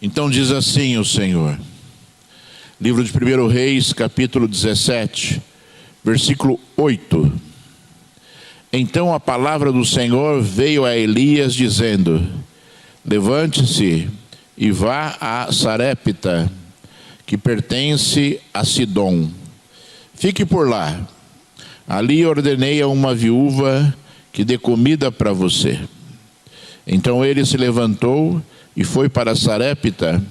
Então diz assim o Senhor, livro de 1 Reis, capítulo 17, versículo 8. Então a palavra do Senhor veio a Elias dizendo: levante-se e vá a Sarepta, que pertence a Sidom. Fique por lá. Ali ordenei a uma viúva que dê comida para você. Então ele se levantou e foi para Sarepta.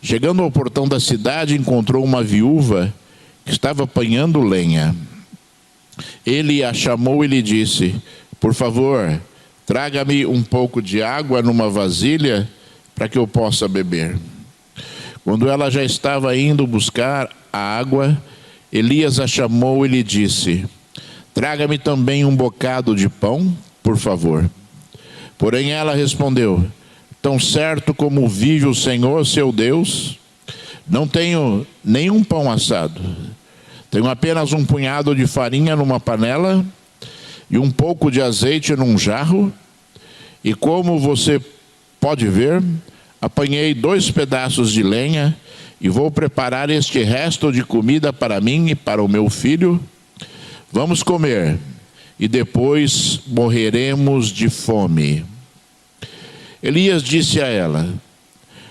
Chegando ao portão da cidade, encontrou uma viúva que estava apanhando lenha. Ele a chamou e lhe disse: por favor, traga-me um pouco de água numa vasilha para que eu possa beber. Quando ela já estava indo buscar a água, Elias a chamou e lhe disse: traga-me também um bocado de pão, por favor. Porém ela respondeu: tão certo como vive o Senhor, seu Deus, não tenho nenhum pão assado. Tenho apenas um punhado de farinha numa panela e um pouco de azeite num jarro. E como você pode ver, apanhei 2 pedaços de lenha e vou preparar este resto de comida para mim e para o meu filho. Vamos comer e depois morreremos de fome. Elias disse a ela: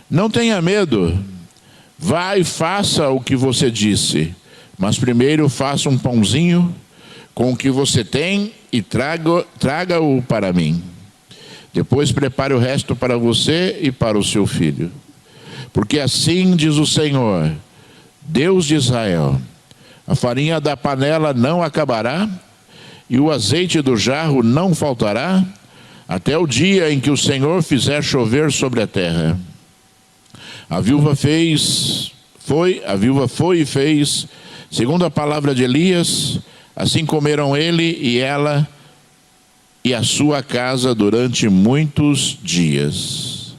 não tenha medo, vá e faça o que você disse, mas primeiro faça um pãozinho com o que você tem e traga-o para mim. Depois prepare o resto para você e para o seu filho. Porque assim diz o Senhor, Deus de Israel: a farinha da panela não acabará e o azeite do jarro não faltará, até o dia em que o Senhor fizer chover sobre a terra. A viúva foi e fez, segundo a palavra de Elias. Assim comeram ele e ela e a sua casa durante muitos dias.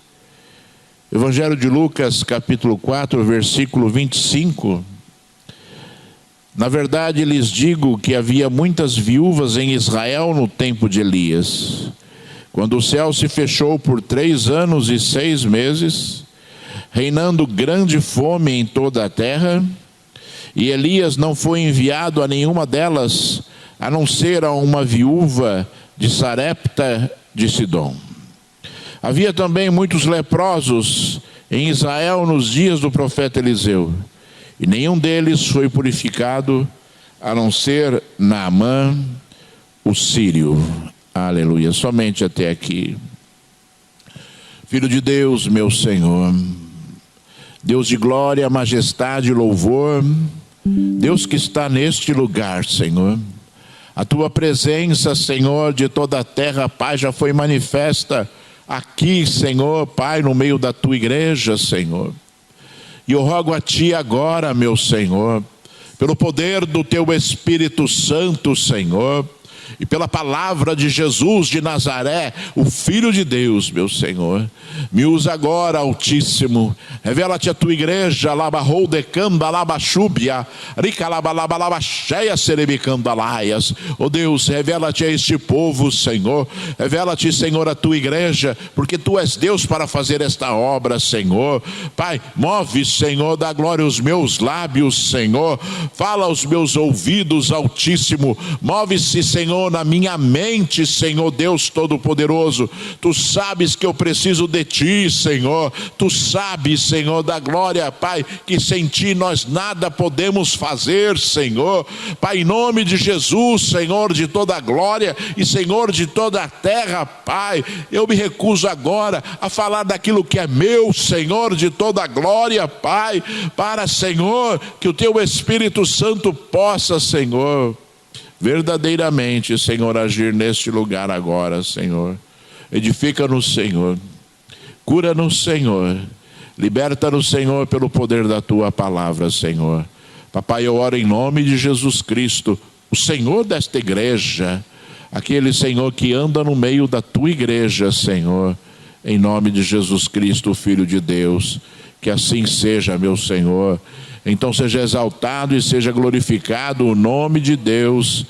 Evangelho de Lucas, capítulo 4, versículo 25. Na verdade, lhes digo que havia muitas viúvas em Israel no tempo de Elias, quando o céu se fechou por 3 anos e 6 meses, reinando grande fome em toda a terra, e Elias não foi enviado a nenhuma delas, a não ser a uma viúva de Sarepta de Sidom. Havia também muitos leprosos em Israel nos dias do profeta Eliseu, e nenhum deles foi purificado, a não ser Naamã, o sírio. Aleluia, somente até aqui. Filho de Deus, meu Senhor, Deus de glória, majestade e louvor, Deus que está neste lugar, Senhor. A tua presença, Senhor, de toda a terra, Pai, já foi manifesta aqui, Senhor, Pai, no meio da tua igreja, Senhor. E eu rogo a ti agora, meu Senhor, pelo poder do teu Espírito Santo, Senhor, e pela palavra de Jesus de Nazaré, o Filho de Deus, meu Senhor. Me usa agora, Altíssimo. Revela-te a tua igreja, labarroudecamba, labachúbia, ricalabalabalabacheia, serebicandalaias. Oh Deus, revela-te a este povo, Senhor. Revela-te, Senhor, a tua igreja, porque tu és Deus para fazer esta obra, Senhor. Pai, move, Senhor, dá glória aos meus lábios, Senhor. Fala aos meus ouvidos, Altíssimo. Move-se, Senhor, na minha mente, Senhor Deus Todo-Poderoso. Tu sabes que eu preciso de ti, Senhor. Tu sabes, Senhor da glória, Pai, que sem ti nós nada podemos fazer, Senhor. Pai, em nome de Jesus, Senhor de toda a glória e Senhor de toda a terra, Pai, eu me recuso agora a falar daquilo que é meu, Senhor de toda a glória, Pai, para, Senhor, que o teu Espírito Santo possa, Senhor, verdadeiramente, Senhor, agir neste lugar agora, Senhor. Edifica-nos, Senhor. Cura-nos, Senhor. Liberta-nos, Senhor, pelo poder da tua palavra, Senhor. Papai, eu oro em nome de Jesus Cristo, o Senhor desta igreja, aquele, Senhor, que anda no meio da tua igreja, Senhor, em nome de Jesus Cristo, Filho de Deus. Que assim seja, meu Senhor. Então seja exaltado e seja glorificado o nome de Deus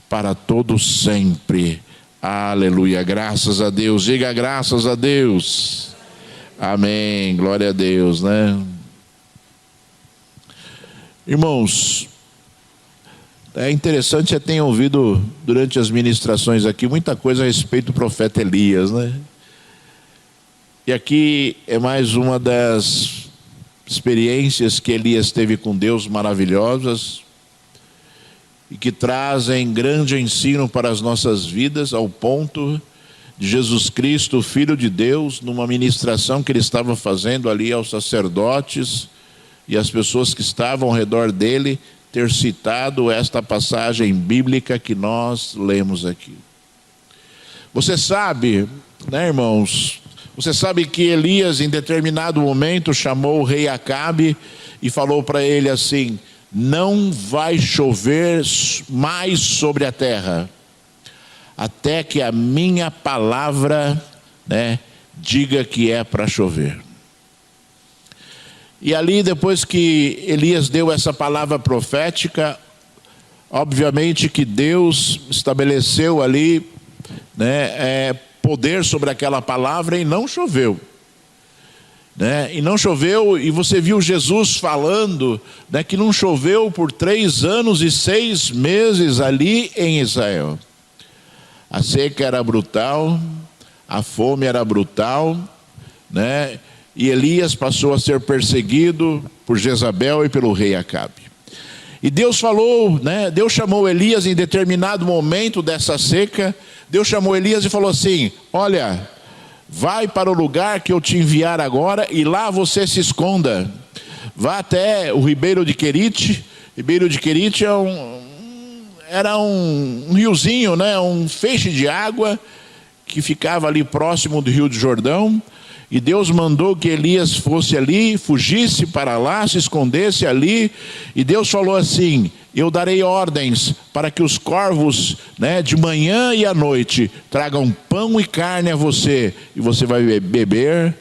para todo sempre. Aleluia, graças a Deus. Diga graças a Deus. Amém, glória a Deus, né? Irmãos, é interessante, você tem ouvido durante as ministrações aqui muita coisa a respeito do profeta Elias, né? E aqui é mais uma das experiências que Elias teve com Deus maravilhosas e que trazem grande ensino para as nossas vidas, ao ponto de Jesus Cristo, Filho de Deus, numa ministração que ele estava fazendo ali aos sacerdotes e às pessoas que estavam ao redor dele, ter citado esta passagem bíblica que nós lemos aqui. Você sabe, né, irmãos, você sabe que Elias em determinado momento chamou o rei Acabe e falou para ele assim: não vai chover mais sobre a terra, até que a minha palavra, né, diga que é para chover. E ali, depois que Elias deu essa palavra profética, obviamente que Deus estabeleceu ali, né, poder sobre aquela palavra, e não choveu, né? E não choveu, e você viu Jesus falando, né, que não choveu por 3 anos e 6 meses ali em Israel. A seca era brutal, a fome era brutal, né? E Elias passou a ser perseguido por Jezabel e pelo rei Acabe. E Deus falou, né? Deus chamou Elias em determinado momento dessa seca. Deus chamou Elias e falou assim: olha, vai para o lugar que eu te enviar agora e lá você se esconda. Vá até o ribeiro de Querite. Ribeiro de Querite era um riozinho, né? Um feixe de água que ficava ali próximo do Rio de Jordão. E Deus mandou que Elias fosse ali, fugisse para lá, se escondesse ali. E Deus falou assim: eu darei ordens para que os corvos, né, de manhã e à noite tragam pão e carne a você. E você vai beber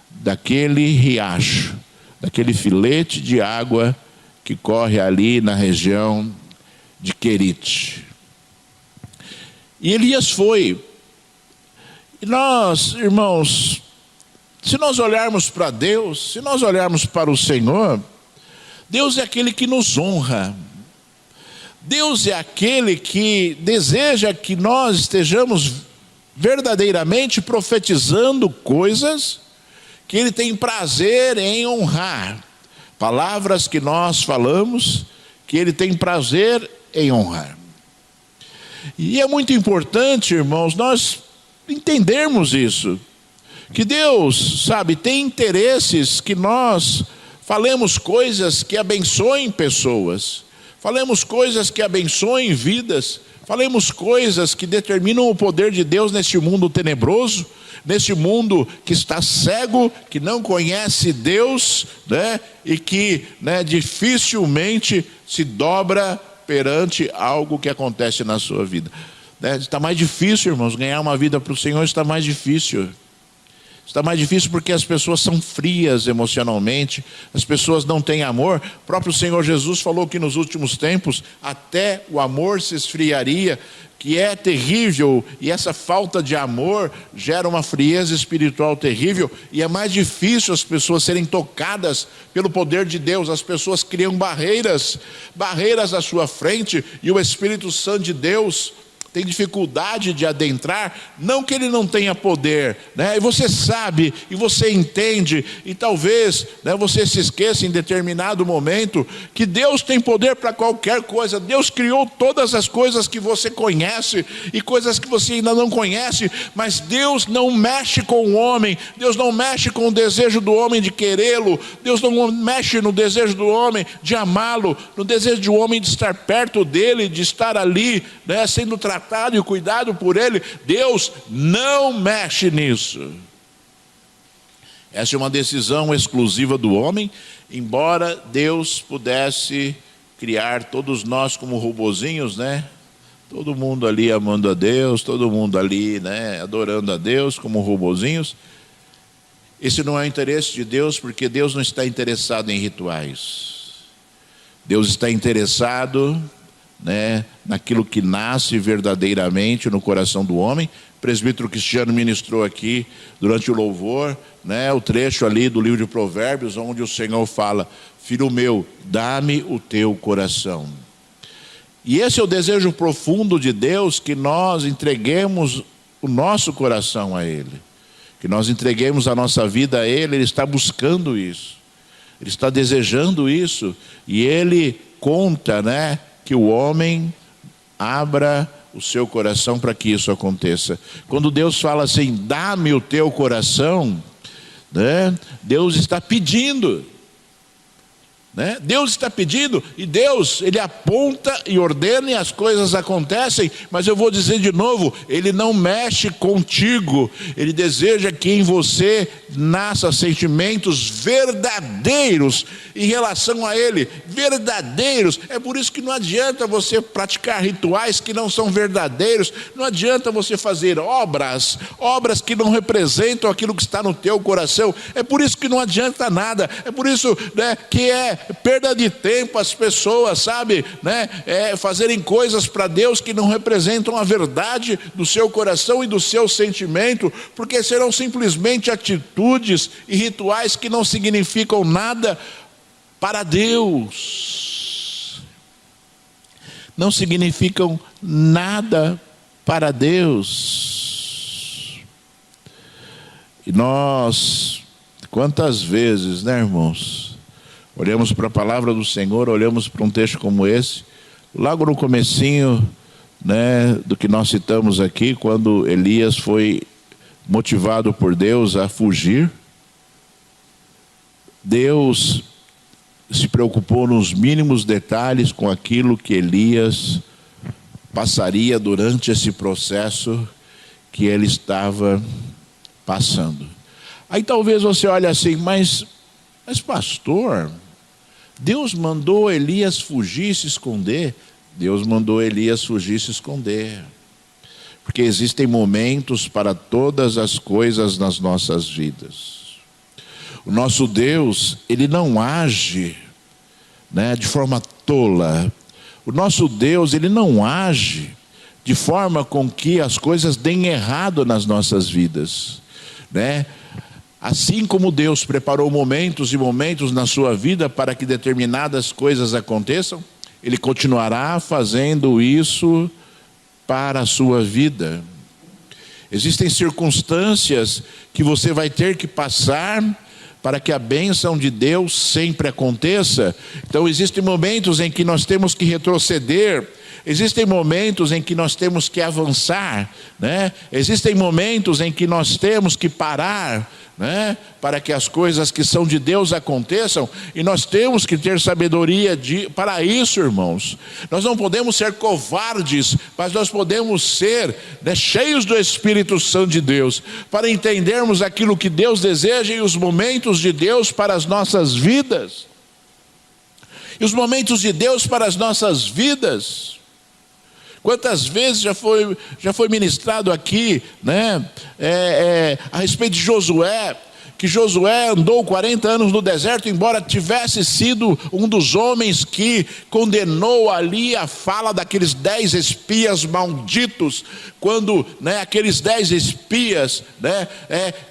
daquele riacho, daquele filete de água que corre ali na região de Querite. E Elias foi. E nós, irmãos, se nós olharmos para Deus, se nós olharmos para o Senhor, Deus é aquele que nos honra. Deus é aquele que deseja que nós estejamos verdadeiramente profetizando coisas que Ele tem prazer em honrar. Palavras que nós falamos, que Ele tem prazer em honrar. E é muito importante, irmãos, nós entendermos isso. Que Deus, sabe, tem interesses que nós falemos coisas que abençoem pessoas, falemos coisas que abençoem vidas, falemos coisas que determinam o poder de Deus neste mundo tenebroso, neste mundo que está cego, que não conhece Deus, né, e que, né, dificilmente se dobra perante algo que acontece na sua vida. Né? Está mais difícil, irmãos, ganhar uma vida para o Senhor está mais difícil. Está mais difícil porque as pessoas são frias emocionalmente, as pessoas não têm amor. O próprio Senhor Jesus falou que nos últimos tempos até o amor se esfriaria, que é terrível, e essa falta de amor gera uma frieza espiritual terrível, e é mais difícil as pessoas serem tocadas pelo poder de Deus. As pessoas criam barreiras à sua frente, e o Espírito Santo de Deus tem dificuldade de adentrar, não que ele não tenha poder, né? E você sabe, e você entende, e talvez, né, você se esqueça em determinado momento, que Deus tem poder para qualquer coisa. Deus criou todas as coisas que você conhece, e coisas que você ainda não conhece, mas Deus não mexe com o homem, Deus não mexe com o desejo do homem de querê-lo, Deus não mexe no desejo do homem de amá-lo, no desejo do homem de estar perto dele, de estar ali, né, sendo tratado e cuidado por ele. Deus não mexe nisso. Essa é uma decisão exclusiva do homem, embora Deus pudesse criar todos nós como robozinhos, né? Todo mundo ali amando a Deus, todo mundo ali, né, adorando a Deus como robozinhos. Esse não é o interesse de Deus, porque Deus não está interessado em rituais. Deus está interessado, né, naquilo que nasce verdadeiramente no coração do homem, presbítero Cristiano ministrou aqui durante o louvor, né, o trecho ali do livro de Provérbios, onde o Senhor fala: filho meu, dá-me o teu coração. E esse é o desejo profundo de Deus, que nós entreguemos o nosso coração a Ele, que nós entreguemos a nossa vida a Ele. Ele está buscando isso, Ele está desejando isso, e Ele conta, né, que o homem abra o seu coração para que isso aconteça. Quando Deus fala assim, dá-me o teu coração, né, Deus está pedindo, né? Deus está pedindo, e Deus, Ele aponta e ordena e as coisas acontecem. Mas eu vou dizer de novo, Ele não mexe contigo. Ele deseja que em você nasça sentimentos verdadeiros em relação a Ele, verdadeiros. É por isso que não adianta você praticar rituais que não são verdadeiros. Não adianta você fazer obras que não representam aquilo que está no teu coração. É por isso que não adianta nada. É por isso, né, que é perda de tempo as pessoas, sabe, né, fazerem coisas para Deus que não representam a verdade do seu coração e do seu sentimento, porque serão simplesmente atitudes e rituais que não significam nada para Deus. Não significam nada para Deus. E nós, quantas vezes, né, irmãos, olhamos para a palavra do Senhor, olhamos para um texto como esse, logo no comecinho, né, do que nós citamos aqui, quando Elias foi motivado por Deus a fugir. Deus se preocupou nos mínimos detalhes com aquilo que Elias passaria durante esse processo que ele estava passando. Aí talvez você olhe assim, mas pastor, Deus mandou Elias fugir e se esconder? Deus mandou Elias fugir e se esconder, porque existem momentos para todas as coisas nas nossas vidas. O nosso Deus, Ele não age, né, de forma tola. O nosso Deus, Ele não age de forma com que as coisas deem errado nas nossas vidas, né? Assim como Deus preparou momentos e momentos na sua vida para que determinadas coisas aconteçam, Ele continuará fazendo isso para a sua vida. Existem circunstâncias que você vai ter que passar para que a bênção de Deus sempre aconteça. Então existem momentos em que nós temos que retroceder, existem momentos em que nós temos que avançar, né? Existem momentos em que nós temos que parar, né, para que as coisas que são de Deus aconteçam, e nós temos que ter sabedoria para isso, irmãos. Nós não podemos ser covardes, mas nós podemos ser, né, cheios do Espírito Santo de Deus, para entendermos aquilo que Deus deseja e os momentos de Deus para as nossas vidas. E os momentos de Deus para as nossas vidas, quantas vezes já foi ministrado aqui, né, a respeito de Josué, que Josué andou 40 anos no deserto, embora tivesse sido um dos homens que condenou ali a fala daqueles 10 espias malditos, quando, né, aqueles 10 espias, né,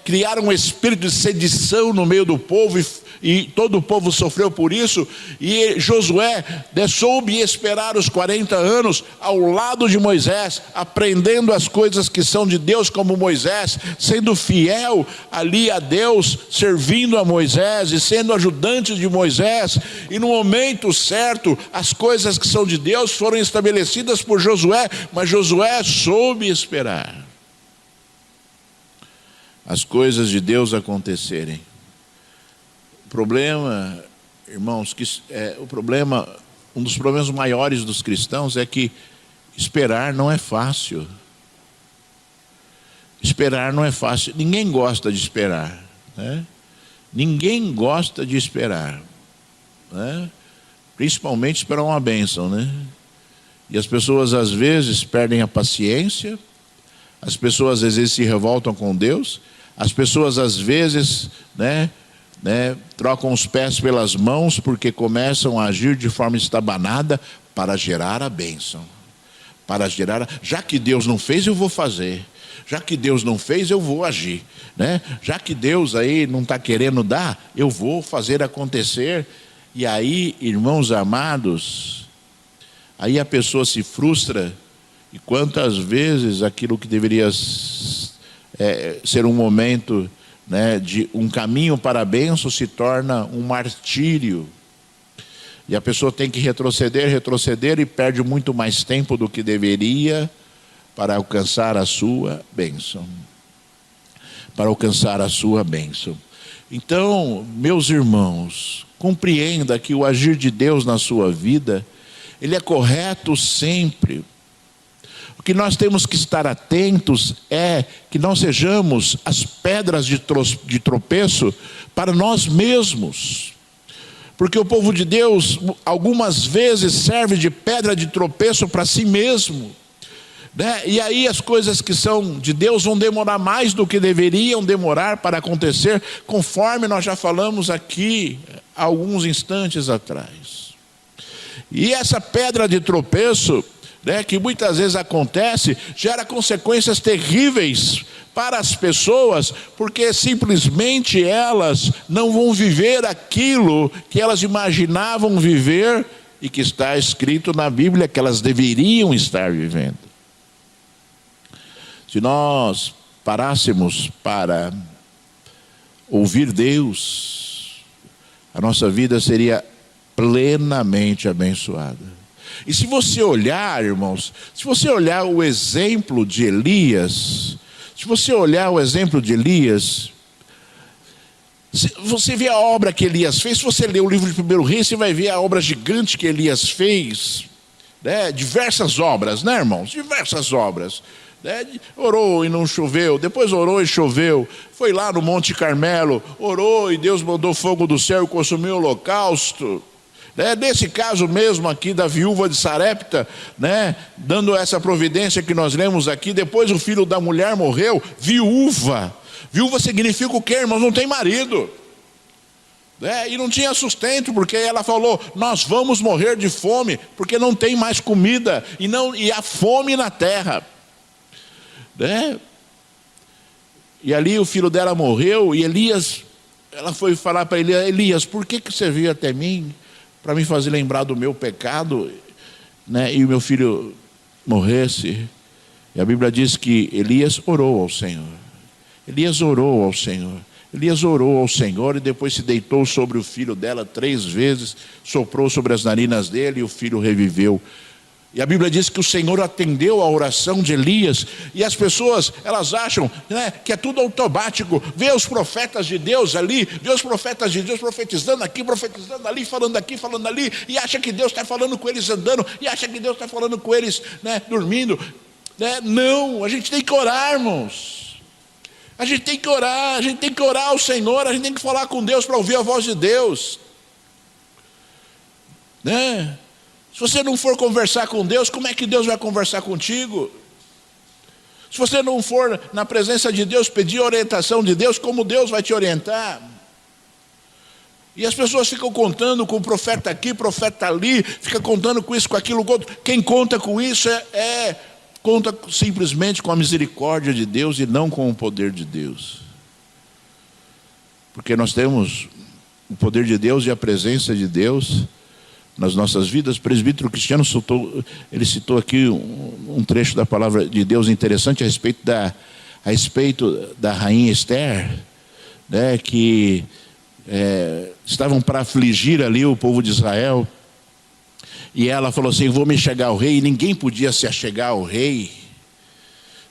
criaram um espírito de sedição no meio do povo, e todo o povo sofreu por isso. E Josué, né, soube esperar os 40 anos ao lado de Moisés, aprendendo as coisas que são de Deus, como Moisés, sendo fiel ali a Deus, servindo a Moisés e sendo ajudante de Moisés. E no momento certo, as coisas que são de Deus foram estabelecidas por Josué, mas Josué soube esperar as coisas de Deus acontecerem. O problema, irmãos, um dos problemas maiores dos cristãos é que esperar não é fácil. Esperar não é fácil. Ninguém gosta de esperar, né? Ninguém gosta de esperar, né? Principalmente esperar uma bênção, né? E as pessoas às vezes perdem a paciência, as pessoas às vezes se revoltam com Deus, as pessoas às vezes, trocam os pés pelas mãos, porque começam a agir de forma estabanada para gerar a bênção, para gerar. Já que Deus não fez, eu vou fazer. Já que Deus não fez, eu vou agir, né? Já que Deus aí não está querendo dar, eu vou fazer acontecer. E aí, irmãos amados, aí a pessoa se frustra. E quantas vezes aquilo que deveria ser um momento, né, de um caminho para a bênção se torna um martírio. E a pessoa tem que retroceder e perde muito mais tempo do que deveria para alcançar a sua bênção. Para alcançar a sua bênção. Então, meus irmãos, compreenda que o agir de Deus na sua vida, ele é correto sempre. O que nós temos que estar atentos é que não sejamos as pedras de tropeço para nós mesmos. Porque o povo de Deus, algumas vezes, serve de pedra de tropeço para si mesmo, né? E aí as coisas que são de Deus vão demorar mais do que deveriam demorar para acontecer, conforme nós já falamos aqui há alguns instantes atrás. E essa pedra de tropeço, né, que muitas vezes acontece, gera consequências terríveis para as pessoas, porque simplesmente elas não vão viver aquilo que elas imaginavam viver e que está escrito na Bíblia que elas deveriam estar vivendo. Se nós parássemos para ouvir Deus, a nossa vida seria plenamente abençoada. E se você olhar, irmãos, se você olhar o exemplo de Elias, você vê a obra que Elias fez. Se você ler o livro de 1 Reis, você vai ver a obra gigante que Elias fez, né? Diversas obras, né, irmãos? Diversas obras. Orou e não choveu, depois orou e choveu, foi lá no Monte Carmelo, orou e Deus mandou fogo do céu e consumiu o holocausto. Nesse caso mesmo aqui da viúva de Sarepta, né, dando essa providência que nós lemos aqui, depois o filho da mulher morreu, viúva. Viúva significa o quê, irmãos? Não tem marido. E não tinha sustento, porque ela falou: nós vamos morrer de fome, porque não tem mais comida, e há fome na terra. E ali o filho dela morreu, e Elias, ela foi falar para ele: Elias, por que você veio até mim? Para me fazer lembrar do meu pecado, né? E o meu filho morresse. E a Bíblia diz que Elias orou ao Senhor. Elias orou ao Senhor. Elias orou ao Senhor e depois se deitou sobre o filho dela 3 vezes, soprou sobre as narinas dele e o filho reviveu. E a Bíblia diz que o Senhor atendeu a oração de Elias. E as pessoas, elas acham, né, que é tudo automático. Vê os profetas de Deus ali, vê os profetas de Deus profetizando aqui, profetizando ali, falando aqui, falando ali, e acha que Deus está falando com eles andando, e acha que Deus está falando com eles, né, dormindo, né? Não, a gente tem que orar, irmãos. A gente tem que orar ao Senhor, a gente tem que falar com Deus para ouvir a voz de Deus, né? Se você não for conversar com Deus, como é que Deus vai conversar contigo? Se você não for na presença de Deus, pedir orientação de Deus, como Deus vai te orientar? E as pessoas ficam contando com o profeta aqui, profeta ali, fica contando com isso, com aquilo, com outro. Quem conta com isso conta simplesmente com a misericórdia de Deus e não com o poder de Deus. Porque nós temos o poder de Deus e a presença de Deus nas nossas vidas. O presbítero Cristiano citou aqui um trecho da palavra de Deus interessante a respeito da rainha Esther, né, que estavam para afligir ali o povo de Israel, e ela falou assim: vou me chegar ao rei, e ninguém podia se achegar ao rei,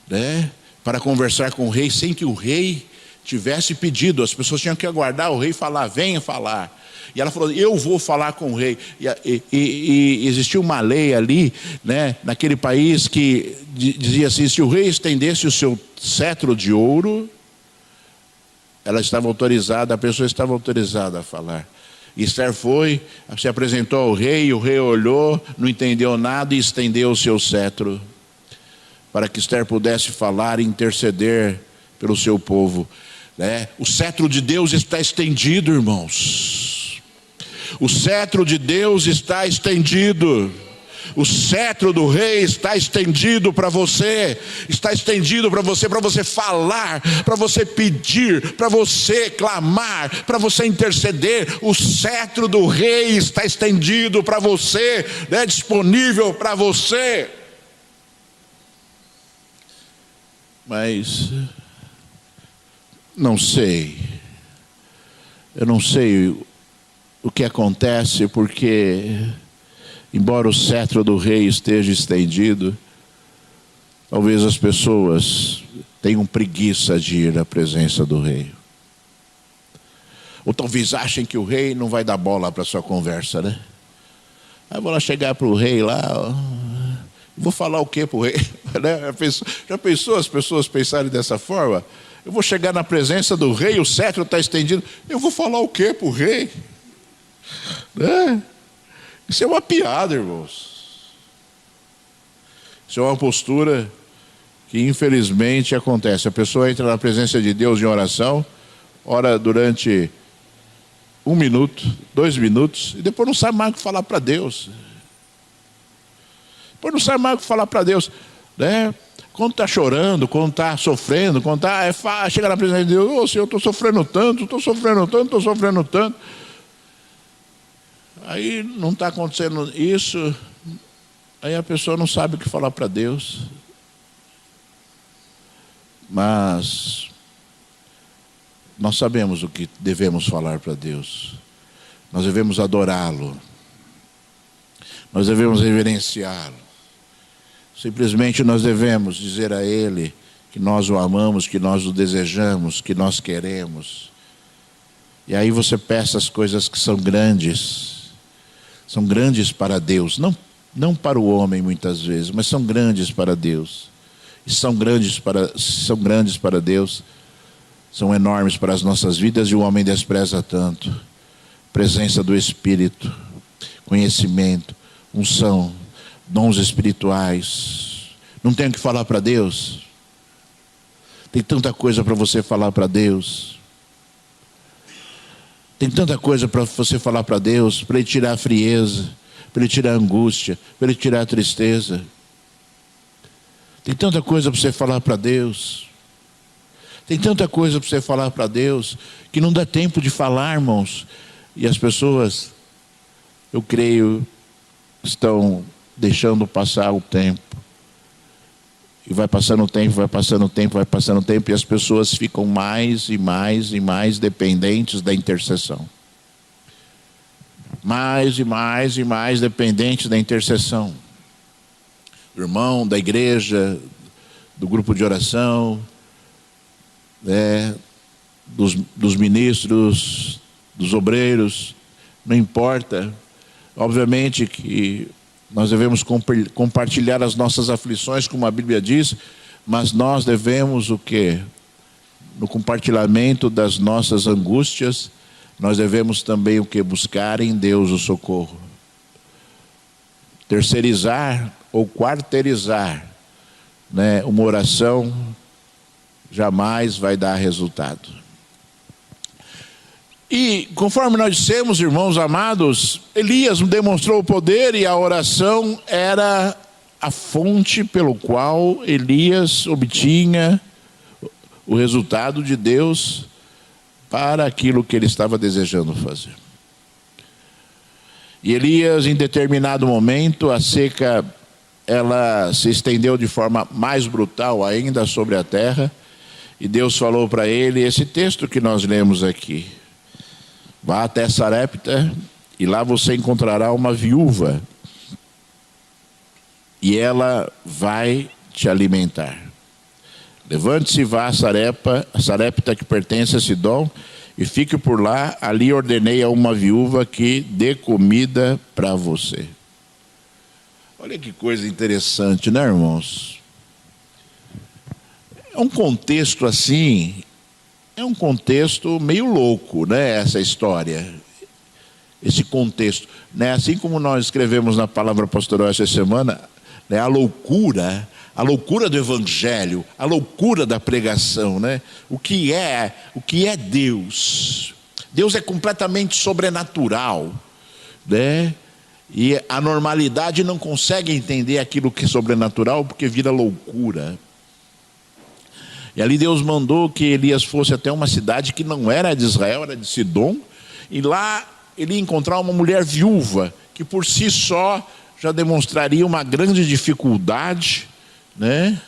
né, para conversar com o rei sem que o rei tivesse pedido. As pessoas tinham que aguardar o rei falar: venha falar. E ela falou: eu vou falar com o rei. E existia uma lei ali, né, naquele país, que dizia assim: se o rei estendesse o seu cetro de ouro, ela estava autorizada, a pessoa estava autorizada a falar. E Esther foi, se apresentou ao rei, e o rei olhou, não entendeu nada e estendeu o seu cetro, para que Esther pudesse falar e interceder pelo seu povo, né? O cetro de Deus está estendido, irmãos. O cetro de Deus está estendido. O cetro do rei está estendido para você. Está estendido para você falar, para você pedir, para você clamar, para você interceder. O cetro do rei está estendido para você, né? Disponível para você. Mas não sei. Eu não sei o que acontece, porque embora o cetro do rei esteja estendido, talvez as pessoas tenham preguiça de ir à presença do rei. Ou talvez achem que o rei não vai dar bola para a sua conversa, né? Aí vou lá chegar para o rei lá, vou falar o que para o rei? Já pensou as pessoas pensarem dessa forma? Eu vou chegar na presença do rei, o cetro está estendido, eu vou falar o que para o rei? Isso é uma piada, irmãos. Isso é uma postura que infelizmente acontece. A pessoa entra na presença de Deus em oração, ora durante 1 minuto, 2 minutos, e depois não sabe mais o que falar para Deus. Depois não sabe mais o que falar para Deus, né? Quando está chorando, quando está sofrendo, quando está, chega na presença de Deus, Senhor, estou sofrendo tanto. Aí não está acontecendo isso, aí a pessoa não sabe o que falar para Deus. Mas nós sabemos o que devemos falar para Deus. Nós devemos adorá-lo. Nós devemos reverenciá-lo. Simplesmente nós devemos dizer a Ele que nós o amamos, que nós o desejamos, que nós queremos. E aí você peça as coisas que são grandes para Deus, não para o homem muitas vezes, mas são grandes para Deus. E são grandes para Deus, são enormes para as nossas vidas, e o homem despreza tanto. Presença do Espírito, conhecimento, unção, dons espirituais. Não tem o que falar para Deus? Tem tanta coisa para você falar para Deus. Tem tanta coisa para você falar para Deus, para Ele tirar a frieza, para Ele tirar a angústia, para Ele tirar a tristeza. Tem tanta coisa para você falar para Deus. Tem tanta coisa para você falar para Deus, que não dá tempo de falar, irmãos. E as pessoas, eu creio, estão deixando passar o tempo. E vai passando o tempo, e as pessoas ficam mais e mais dependentes da intercessão. Mais e mais dependentes da intercessão. Do irmão, da igreja, do grupo de oração, dos ministros, dos obreiros, não importa. Obviamente que nós devemos compartilhar as nossas aflições, como a Bíblia diz, mas nós devemos o quê? No compartilhamento das nossas angústias, nós devemos também o quê? Buscar em Deus o socorro. Terceirizar ou quarteirizar, né, uma oração jamais vai dar resultado. E conforme nós dissemos, irmãos amados, Elias demonstrou o poder, e a oração era a fonte pelo qual Elias obtinha o resultado de Deus para aquilo que ele estava desejando fazer. E Elias, em determinado momento, a seca, ela se estendeu de forma mais brutal ainda sobre a terra, e Deus falou para ele esse texto que nós lemos aqui: vá até Sarepta, e lá você encontrará uma viúva, e ela vai te alimentar. Levante-se e vá a Sarepta, que pertence a Sidom, e fique por lá. Ali ordenei a uma viúva que dê comida para você. Olha que coisa interessante, né, irmãos? É um contexto assim, é um contexto meio louco, né, essa história. Esse contexto, né? Assim como nós escrevemos na palavra pastoral essa semana, né, a loucura do evangelho, a loucura da pregação, né? O que é Deus? Deus é completamente sobrenatural, né? E a normalidade não consegue entender aquilo que é sobrenatural, porque vira loucura. E ali Deus mandou que Elias fosse até uma cidade que não era de Israel, era de Sidom. E lá ele ia encontrar uma mulher viúva, que por si só já demonstraria uma grande dificuldade, né?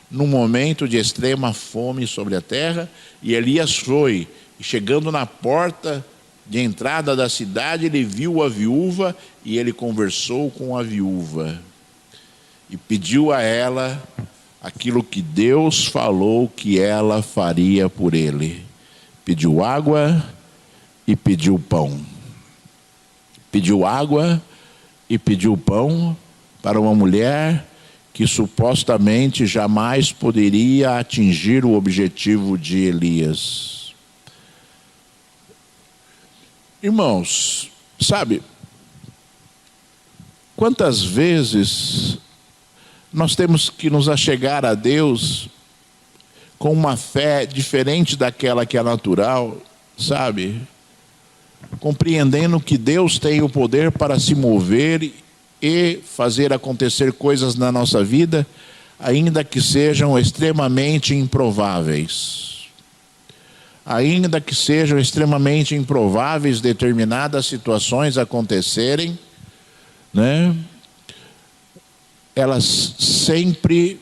Num momento de extrema fome sobre a terra. E Elias foi, e chegando na porta de entrada da cidade, ele viu a viúva e ele conversou com a viúva. E pediu a ela aquilo que Deus falou que ela faria por ele. Pediu água e pediu pão. Pediu água e pediu pão para uma mulher que supostamente jamais poderia atingir o objetivo de Elias. Irmãos, sabe, quantas vezes nós temos que nos achegar a Deus com uma fé diferente daquela que é natural, sabe? Compreendendo que Deus tem o poder para se mover e fazer acontecer coisas na nossa vida, ainda que sejam extremamente improváveis. Ainda que sejam extremamente improváveis determinadas situações acontecerem, né? Elas sempre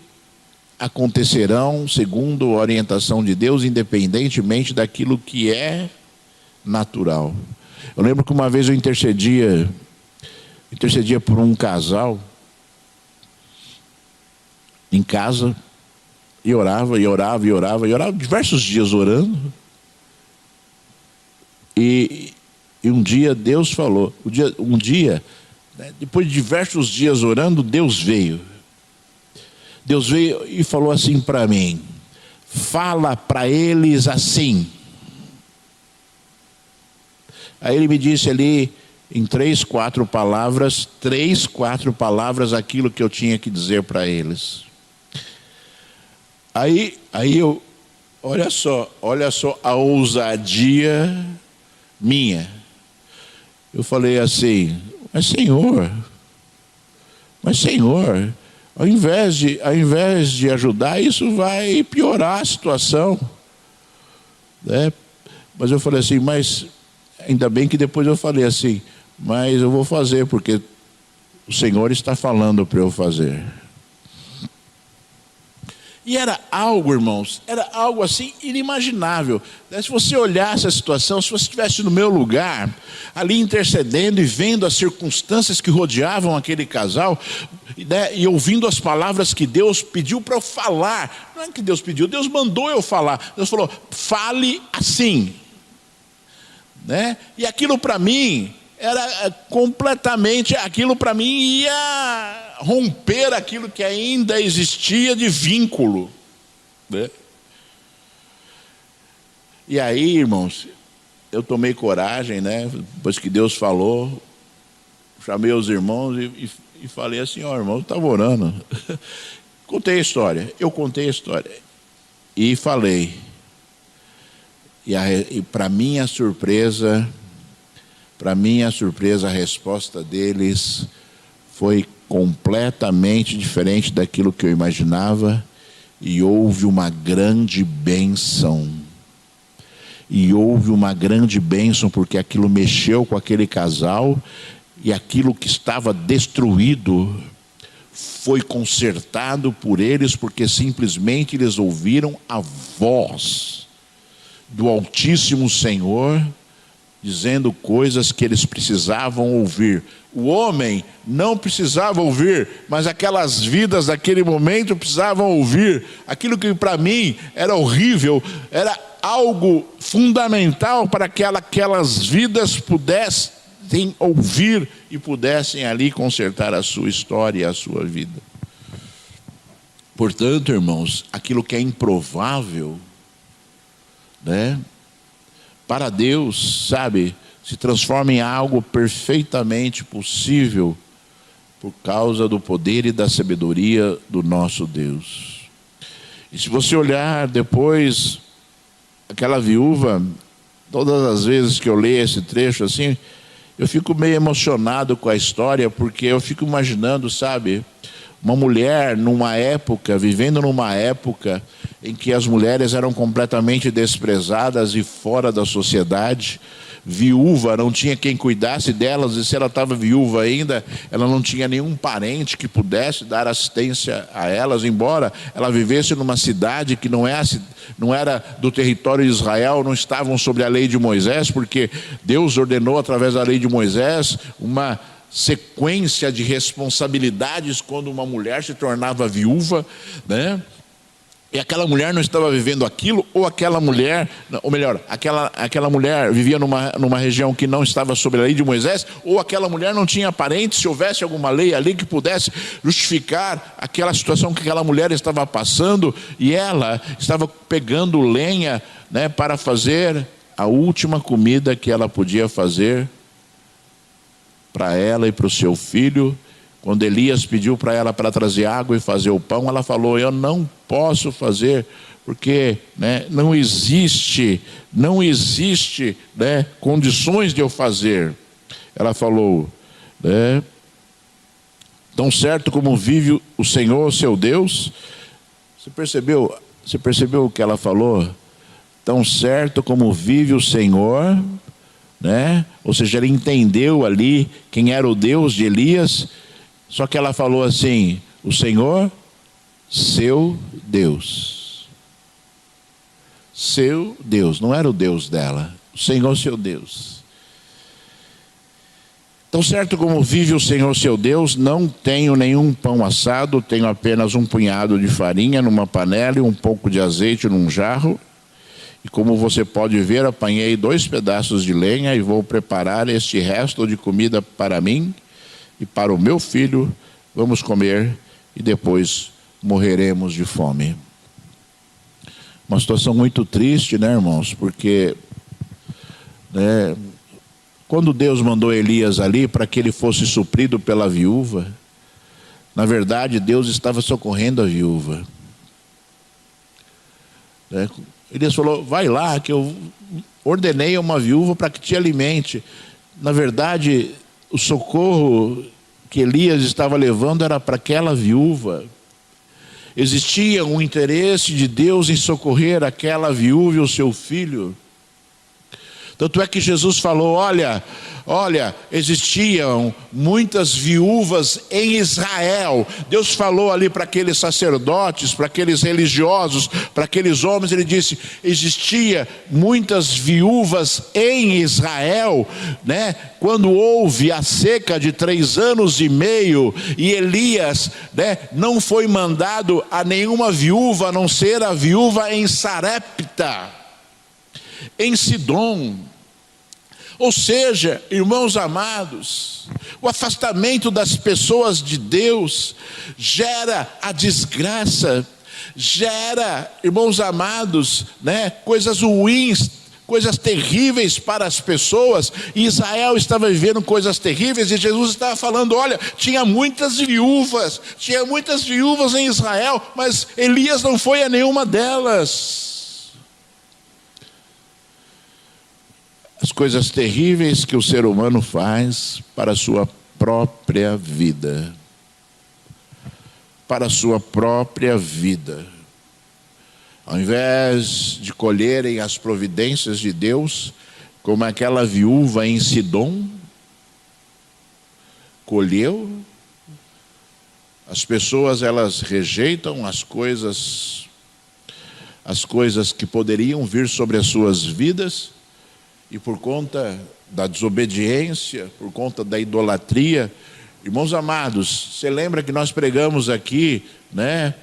acontecerão segundo a orientação de Deus, independentemente daquilo que é natural. Eu lembro que uma vez eu intercedia por um casal em casa, e orava diversos dias orando. E um dia Deus falou, depois de diversos dias orando, Deus veio e falou assim para mim: fala para eles assim. Aí ele me disse ali, em 3, 4 palavras, aquilo que eu tinha que dizer para eles. Aí eu, olha só a ousadia minha. Eu falei assim: mas Senhor, ao invés de ajudar, isso vai piorar a situação, né? Mas eu falei assim, mas ainda bem que depois eu falei assim, mas eu vou fazer porque o Senhor está falando para eu fazer. E era algo, irmãos, era algo assim inimaginável. Se você olhasse a situação, se você estivesse no meu lugar, ali intercedendo e vendo as circunstâncias que rodeavam aquele casal, né, e ouvindo as palavras que Deus pediu para eu falar. Não é que Deus pediu, Deus mandou eu falar. Deus falou: fale assim, né? E aquilo para mim era completamente, aquilo para mim ia romper aquilo que ainda existia de vínculo, né? E aí, irmãos, eu tomei coragem, né? Depois que Deus falou, chamei os irmãos e falei assim: ó, irmão, eu estava orando. Eu contei a história e falei. E para minha surpresa, a resposta deles foi completamente diferente daquilo que eu imaginava, e houve uma grande bênção. Porque aquilo mexeu com aquele casal, e aquilo que estava destruído foi consertado por eles, porque simplesmente eles ouviram a voz do Altíssimo Senhor, dizendo coisas que eles precisavam ouvir. O homem não precisava ouvir, mas aquelas vidas daquele momento precisavam ouvir. Aquilo que para mim era horrível, era algo fundamental para que aquelas vidas pudessem ouvir e pudessem ali consertar a sua história e a sua vida. Portanto, irmãos, aquilo que é improvável, né, para Deus, sabe, se transforma em algo perfeitamente possível por causa do poder e da sabedoria do nosso Deus. E se você olhar depois, aquela viúva, todas as vezes que eu leio esse trecho assim, eu fico meio emocionado com a história, porque eu fico imaginando, sabe, uma mulher numa época, vivendo numa época em que as mulheres eram completamente desprezadas e fora da sociedade, viúva, não tinha quem cuidasse delas, e se ela estava viúva ainda, ela não tinha nenhum parente que pudesse dar assistência a elas, embora ela vivesse numa cidade que não era do território de Israel, não estavam sobre a lei de Moisés, porque Deus ordenou através da lei de Moisés uma sequência de responsabilidades quando uma mulher se tornava viúva, né? E aquela mulher não estava vivendo aquilo, ou aquela mulher, ou melhor, aquela mulher vivia numa região que não estava sob a lei de Moisés, ou aquela mulher não tinha parentes, se houvesse alguma lei ali que pudesse justificar aquela situação que aquela mulher estava passando, e ela estava pegando lenha, né, para fazer a última comida que ela podia fazer para ela e para o seu filho. Quando Elias pediu para ela para trazer água e fazer o pão, ela falou: eu não posso fazer, porque, né, não existe, né, condições de eu fazer. Ela falou, né, tão certo como vive o Senhor, seu Deus. Você percebeu o que ela falou? Tão certo como vive o Senhor, né? Ou seja, ele entendeu ali quem era o Deus de Elias. Só que ela falou assim: o Senhor, seu Deus. Seu Deus, não era o Deus dela. O Senhor, seu Deus. Tão certo como vive o Senhor, seu Deus, não tenho nenhum pão assado, tenho apenas um punhado de farinha numa panela e um pouco de azeite num jarro. E como você pode ver, apanhei 2 pedaços de lenha e vou preparar este resto de comida para mim e para o meu filho. Vamos comer e depois morreremos de fome. Uma situação muito triste, né, irmãos? Porque, né, quando Deus mandou Elias ali para que ele fosse suprido pela viúva, na verdade Deus estava socorrendo a viúva, né? Elias falou: vai lá, que eu ordenei a uma viúva para que te alimente. Na verdade, o socorro que Elias estava levando era para aquela viúva. Existia um interesse de Deus em socorrer aquela viúva e o seu filho. Tanto é que Jesus falou: olha, existiam muitas viúvas em Israel. Deus falou ali para aqueles sacerdotes, para aqueles religiosos, para aqueles homens, ele disse: existia muitas viúvas em Israel, né? Quando houve a seca de 3 anos e meio, e Elias, né, não foi mandado a nenhuma viúva, a não ser a viúva em Sarepta, em Sidom. Ou seja, irmãos amados, o afastamento das pessoas de Deus gera a desgraça, gera, irmãos amados, né, coisas ruins, coisas terríveis para as pessoas. E Israel estava vivendo coisas terríveis, e Jesus estava falando: olha, tinha muitas viúvas em Israel, mas Elias não foi a nenhuma delas. As coisas terríveis que o ser humano faz para a sua própria vida. Para a sua própria vida. Ao invés de colherem as providências de Deus, como aquela viúva em Sidom colheu, as pessoas, elas rejeitam as coisas que poderiam vir sobre as suas vidas. E por conta da desobediência, por conta da idolatria, irmãos amados, você lembra que nós pregamos aqui, né?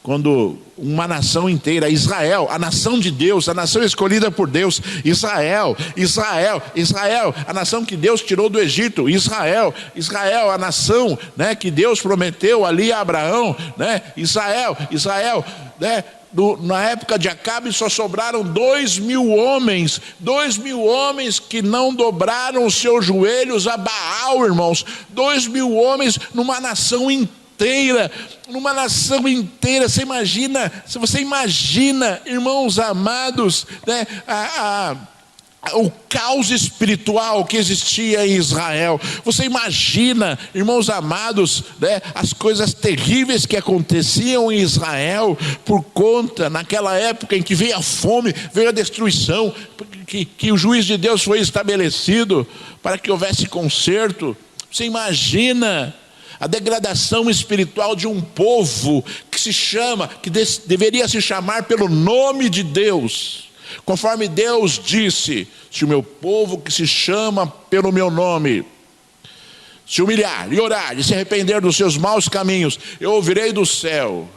Quando uma nação inteira, Israel, a nação de Deus, a nação escolhida por Deus, Israel, a nação que Deus tirou do Egito, Israel, a nação, né, que Deus prometeu ali a Abraão, né? Israel, né? Na época de Acabe só sobraram 2.000 homens, 2.000 homens que não dobraram os seus joelhos a Baal, irmãos. 2.000 homens numa nação inteira, Você imagina, irmãos amados, né, o caos espiritual que existia em Israel. Você imagina, irmãos amados, né, as coisas terríveis que aconteciam em Israel por conta, naquela época em que veio a fome, veio a destruição, que o juízo de Deus foi estabelecido para que houvesse conserto. Você imagina a degradação espiritual de um povo que deveria se chamar pelo nome de Deus. Conforme Deus disse: se o meu povo que se chama pelo meu nome se humilhar e orar e se arrepender dos seus maus caminhos, eu ouvirei do céu,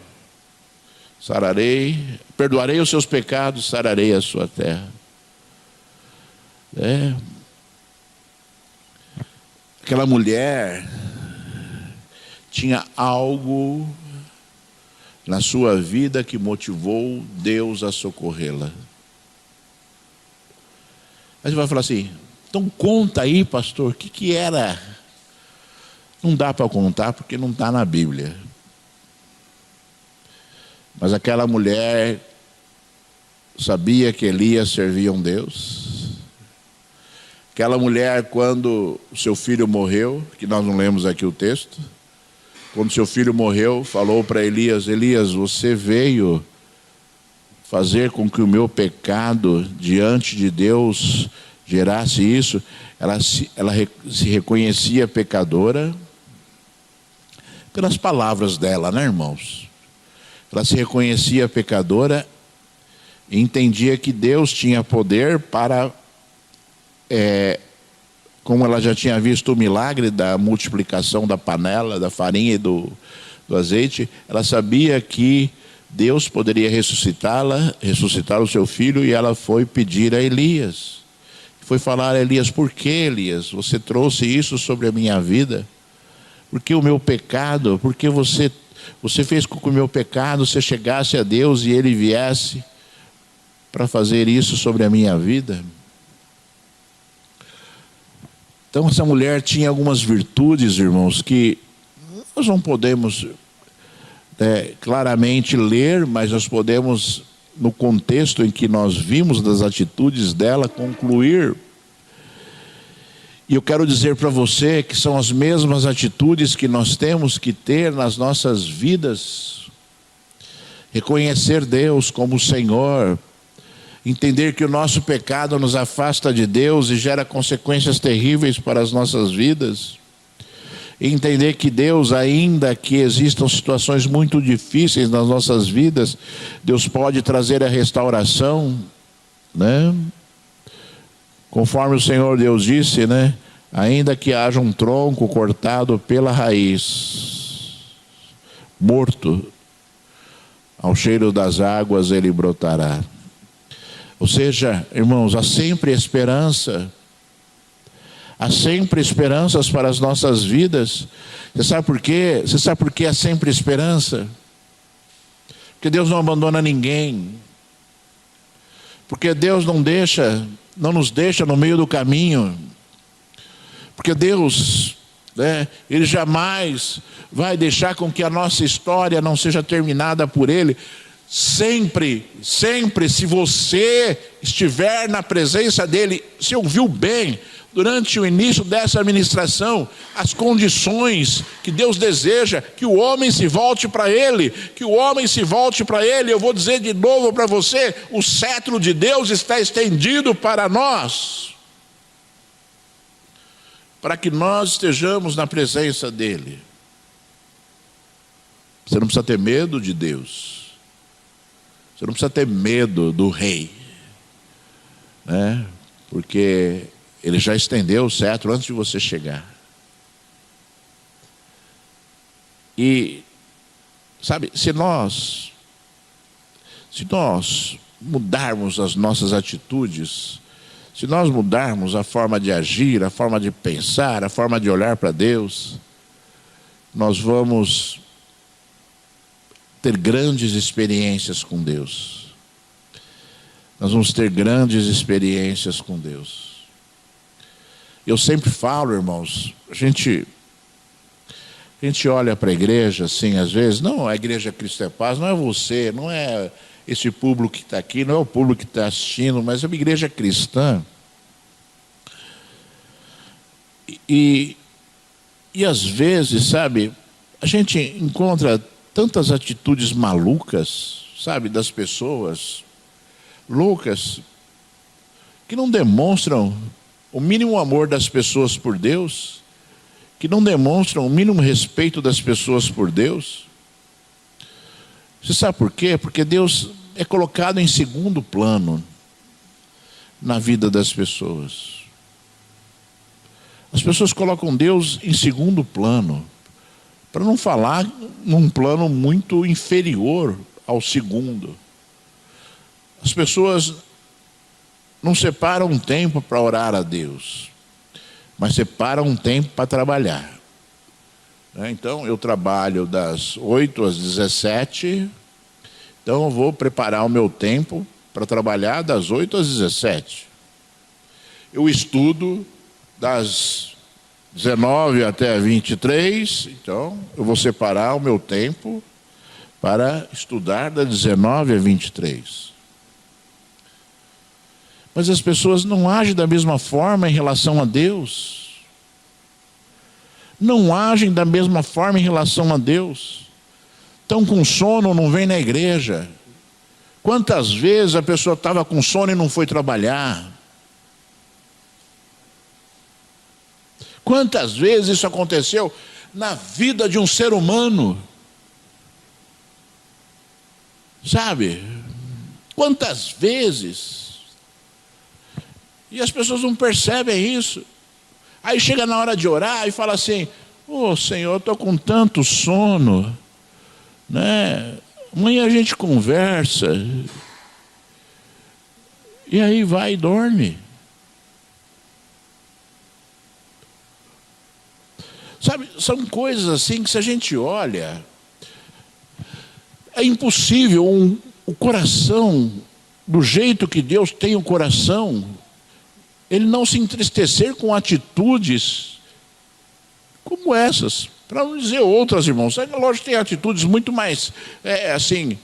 sararei, perdoarei os seus pecados, sararei a sua terra. Aquela mulher tinha algo na sua vida que motivou Deus a socorrê-la. Aí você vai falar assim: então conta aí, pastor, o que era? Não dá para contar porque não está na Bíblia. Mas aquela mulher sabia que Elias servia um Deus. Aquela mulher, quando o seu filho morreu, que nós não lemos aqui o texto, quando seu filho morreu, falou para Elias: Elias, você veio fazer com que o meu pecado diante de Deus gerasse isso. Ela se reconhecia pecadora pelas palavras dela, né, irmãos? Ela se reconhecia pecadora e entendia que Deus tinha poder para, como ela já tinha visto o milagre da multiplicação da panela, da farinha e do azeite, ela sabia que Deus poderia ressuscitar o seu filho, e ela foi pedir a Elias. Foi falar a Elias: por que, Elias, você trouxe isso sobre a minha vida? Porque o meu pecado, porque você fez com que o meu pecado você chegasse a Deus e ele viesse para fazer isso sobre a minha vida? Então essa mulher tinha algumas virtudes, irmãos, que nós não podemos claramente ler, mas nós podemos, no contexto em que nós vimos das atitudes dela, concluir. E eu quero dizer para você que são as mesmas atitudes que nós temos que ter nas nossas vidas. Reconhecer Deus como Senhor, entender que o nosso pecado nos afasta de Deus e gera consequências terríveis para as nossas vidas. Entender que Deus, ainda que existam situações muito difíceis nas nossas vidas, Deus pode trazer a restauração, né? Conforme o Senhor Deus disse, né? Ainda que haja um tronco cortado pela raiz, morto, ao cheiro das águas ele brotará. Ou seja, irmãos, há sempre esperança. Há sempre esperanças para as nossas vidas. Você sabe por quê? Você sabe por que há sempre esperança? Porque Deus não abandona ninguém. Porque Deus não nos deixa no meio do caminho. Porque Deus, Ele jamais vai deixar com que a nossa história não seja terminada por Ele. Sempre, sempre, se você estiver na presença dEle, se ouviu bem, durante o início dessa ministração, as condições que Deus deseja que o homem se volte para Ele, que o homem se volte para Ele. Eu vou dizer de novo para você: o cetro de Deus está estendido para nós, para que nós estejamos na presença dEle. Você não precisa ter medo de Deus, você não precisa ter medo do rei, né? Porque Ele já estendeu o cetro antes de você chegar. E, sabe, se nós mudarmos as nossas atitudes, se nós mudarmos a forma de agir, a forma de pensar, a forma de olhar para Deus, nós vamos ter grandes experiências com Deus. Nós vamos ter grandes experiências com Deus. Eu sempre falo, irmãos, a gente olha para a igreja assim, às vezes, não, a igreja Cristo é Paz, não é você, não é esse público que está aqui, não é o público que está assistindo, mas é uma igreja cristã. E às vezes, sabe, a gente encontra tantas atitudes malucas, sabe, das pessoas loucas, que não demonstram o mínimo amor das pessoas por Deus, que não demonstram o mínimo respeito das pessoas por Deus. Você sabe por quê? Porque Deus é colocado em segundo plano na vida das pessoas. As pessoas colocam Deus em segundo plano, para não falar num plano muito inferior ao segundo. As pessoas não separam um tempo para orar a Deus, mas separam um tempo para trabalhar. Então, eu trabalho das 8 às 17, então eu vou preparar o meu tempo para trabalhar das 8 às 17. Eu estudo das 19 até 23, então eu vou separar o meu tempo para estudar das 19 a 23. Mas as pessoas não agem da mesma forma em relação a Deus. Não agem da mesma forma em relação a Deus. Estão com sono, não vem na igreja. Quantas vezes a pessoa estava com sono e não foi trabalhar? Quantas vezes isso aconteceu na vida de um ser humano? Sabe? Quantas vezes? E as pessoas não percebem isso. Aí chega na hora de orar e fala assim: "Ô Senhor, eu estou com tanto sono, né? Amanhã a gente conversa." E aí vai e dorme. Sabe, são coisas assim que, se a gente olha, é impossível o coração, do jeito que Deus tem o coração, ele não se entristecer com atitudes como essas. Para não dizer outras, irmãos. Lógico que tem atitudes muito mais, assim,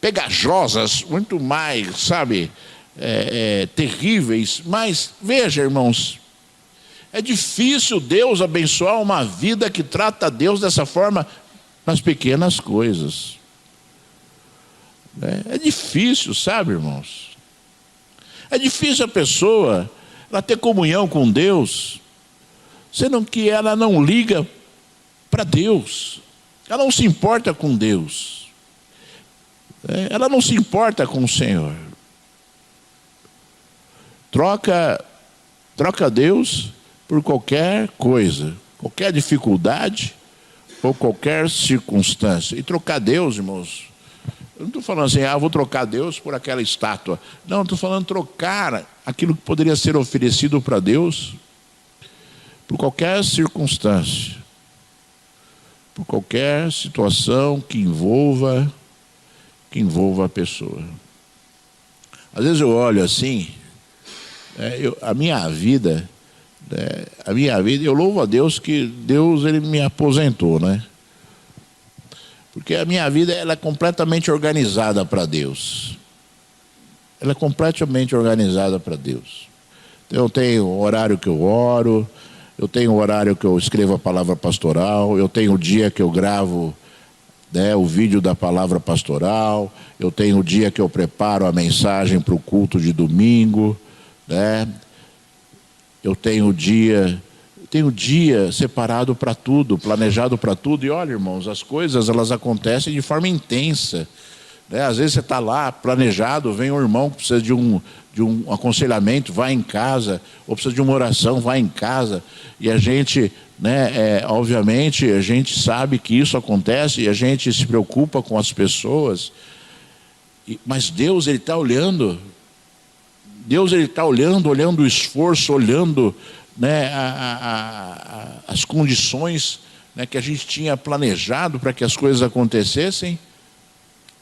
pegajosas, muito mais, sabe, terríveis. Mas, veja, irmãos, é difícil Deus abençoar uma vida que trata Deus dessa forma nas pequenas coisas. É difícil, sabe, irmãos? É difícil a pessoa ela ter comunhão com Deus, sendo que ela não liga para Deus, ela não se importa com Deus, ela não se importa com o Senhor. Troca Deus por qualquer coisa, qualquer dificuldade ou qualquer circunstância. E trocar Deus, irmãos, eu não estou falando assim, vou trocar Deus por aquela estátua. Não, estou falando trocar aquilo que poderia ser oferecido para Deus por qualquer circunstância, por qualquer situação que envolva a pessoa. Às vezes eu olho assim, a minha vida, eu louvo a Deus que Deus ele me aposentou, né? Porque a minha vida ela é completamente organizada para Deus. Ela é completamente organizada para Deus. Então, eu tenho o horário que eu oro, eu tenho o horário que eu escrevo a palavra pastoral, eu tenho o dia que eu gravo, o vídeo da palavra pastoral, eu tenho o dia que eu preparo a mensagem para o culto de domingo, né? Eu tenho o dia separado para tudo, planejado para tudo. E olha, irmãos, as coisas elas acontecem de forma intensa, né? Às vezes você está lá planejado, vem um irmão que precisa de um aconselhamento, vai em casa, ou precisa de uma oração, vai em casa. E a gente, obviamente, a gente sabe que isso acontece e a gente se preocupa com as pessoas. Mas Deus ele está olhando. Deus ele está olhando o esforço, olhando, né, as condições, né, que a gente tinha planejado para que as coisas acontecessem,